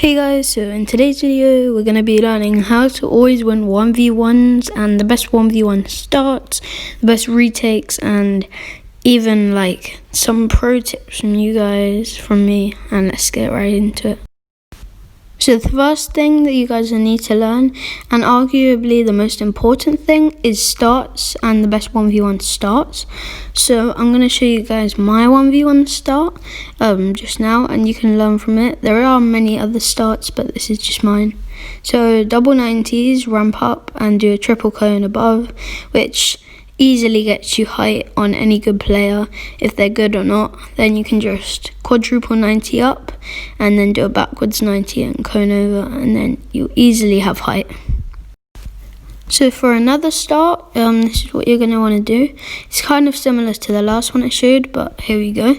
Hey guys, so in today's video we're going to be learning how to always win 1v1s and the best 1v1 starts, the best retakes, and even like some pro tips from you guys, from me, and let's get right into it. So the first thing that you guys need to learn, and arguably the most important thing, is starts and the best 1v1 starts. So I'm going to show you guys my 1v1 start just now, and you can learn from it. There are many other starts, but this is just mine. So double 90s, ramp up and do a triple cone above, which easily gets you height on any good player. If they're good or not, then you can just quadruple 90 up and then do a backwards 90 and cone over, and then you easily have height. So for another start, this is what you're going to want to do. It's kind of similar to the last one I showed, but here we go.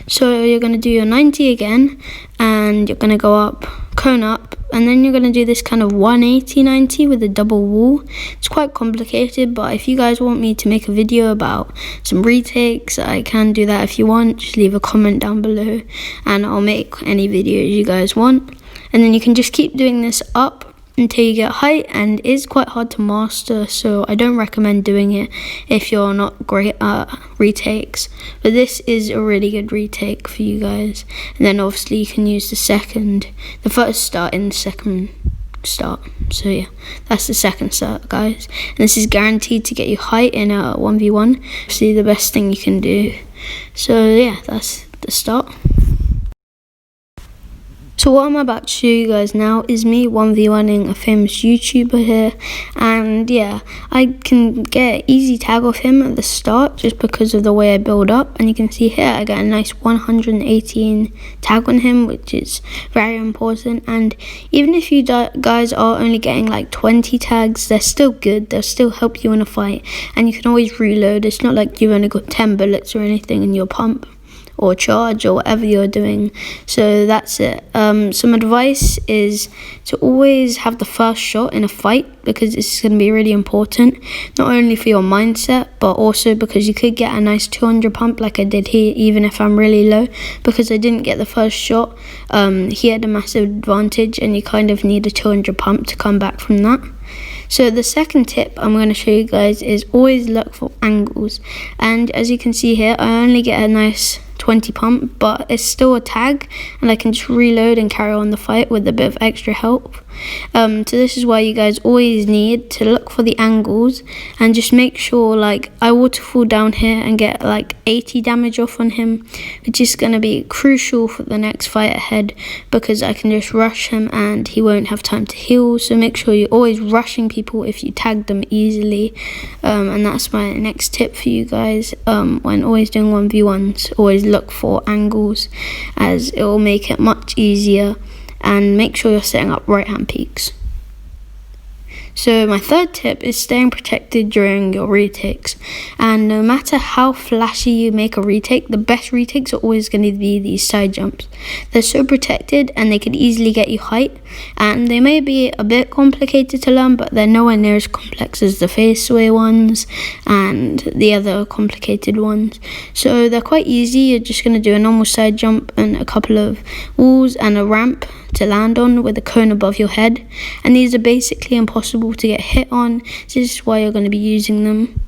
So you're going to do your 90 again, and you're going to go up, cone up, and then you're going to do this kind of 180-90 with a double wall. It's quite complicated, but if you guys want me to make a video about some retakes, I can do that if you want. Just leave a comment down below and I'll make any videos you guys want. And then you can just keep doing this up until you get height, and it is quite hard to master, so I don't recommend doing it if you're not great at retakes, but this is a really good retake for you guys. And then obviously you can use the first start in the second start. So yeah, that's the second start, guys, and this is guaranteed to get you height in a 1v1. See, the best thing you can do. So yeah, that's the start. So what I'm about to show you guys now is me 1v1ing a famous YouTuber here, and yeah, I can get easy tag off him at the start just because of the way I build up, and you can see here I get a nice 118 tag on him, which is very important. And even if you guys are only getting like 20 tags, they're still good, they'll still help you in a fight, and you can always reload. It's not like you've only got 10 bullets or anything in your pump or charge or whatever you're doing. So that's it. Some advice is to always have the first shot in a fight, because this is going to be really important, not only for your mindset but also because you could get a nice 200 pump like I did here, even if I'm really low. Because I didn't get the first shot, he had a massive advantage, and you kind of need a 200 pump to come back from that. So the second tip I'm going to show you guys is always look for angles, and as you can see here, I only get a nice 20 pump, but it's still a tag, and I can just reload and carry on the fight with a bit of extra help. So this is why you guys always need to look for the angles, and just make sure, like, I waterfall down here and get like 80 damage off on him, which is going to be crucial for the next fight ahead, because I can just rush him and he won't have time to heal. So make sure you're always rushing people if you tag them easily, and that's my next tip for you guys. When always doing 1v1s, always look for angles, as it will make it much easier, and make sure you're setting up right hand peaks. So my third tip is staying protected during your retakes, and no matter how flashy you make a retake, the best retakes are always going to be these side jumps. They're so protected and they can easily get you height, and they may be a bit complicated to learn, but they're nowhere near as complex as the face sway ones and the other complicated ones. So they're quite easy. You're just going to do a normal side jump and a couple of walls and a ramp to land on with a cone above your head, and these are basically impossible to get hit on. This is why you're going to be using them.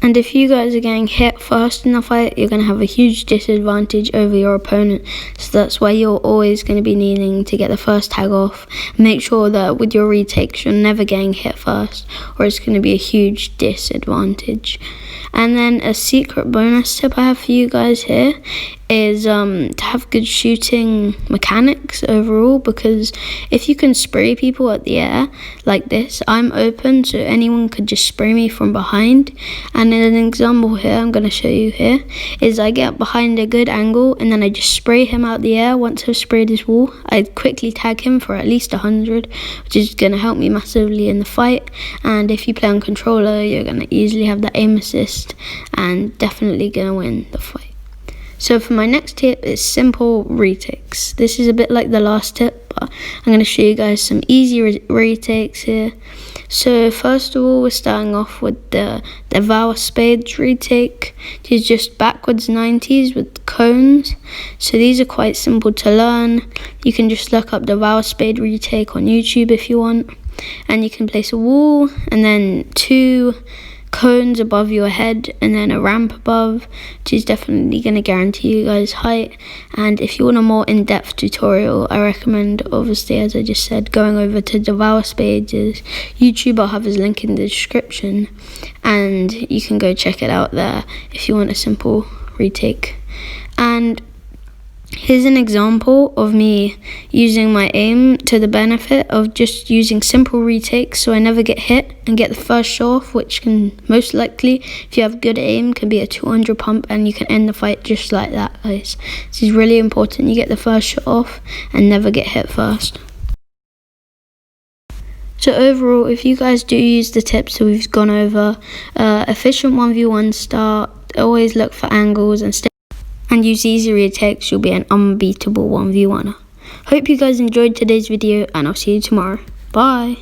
And if you guys are getting hit first in the fight, you're going to have a huge disadvantage over your opponent. So that's why you're always going to be needing to get the first tag off. Make sure that with your retakes, you're never getting hit first, or it's going to be a huge disadvantage. And then a secret bonus tip I have for you guys here is to have good shooting mechanics overall, because if you can spray people at the air like this, I'm open, so anyone could just spray me from behind. And in an example here I'm going to show you here is I get behind a good angle and then I just spray him out the air. Once I've sprayed his wall, I quickly tag him for at least 100, which is going to help me massively in the fight. And if you play on controller, you're going to easily have that aim assist and definitely going to win the fight. So for my next tip is simple retakes. This is a bit like the last tip, but I'm going to show you guys some easy retakes here. So first of all, we're starting off with the Devour Spades retake. These are just backwards 90s with cones. So these are quite simple to learn. You can just look up Devour Spade retake on YouTube if you want. And you can place a wall and then 2 cones above your head and then a ramp above, which is definitely going to guarantee you guys height. And if you want a more in-depth tutorial, I recommend, obviously, as I just said, going over to Devour Spades' YouTube. I'll have his link in the description and you can go check it out there if you want a simple retake. And here's an example of me using my aim to the benefit of just using simple retakes so I never get hit and get the first shot off, which can most likely, if you have good aim, can be a 200 pump and you can end the fight just like that, guys. This is really important. You get the first shot off and never get hit first. So overall, if you guys do use the tips that we've gone over, efficient 1v1 start, always look for angles and use easy retakes, you'll be an unbeatable 1v1er. Hope you guys enjoyed today's video and I'll see you tomorrow. Bye!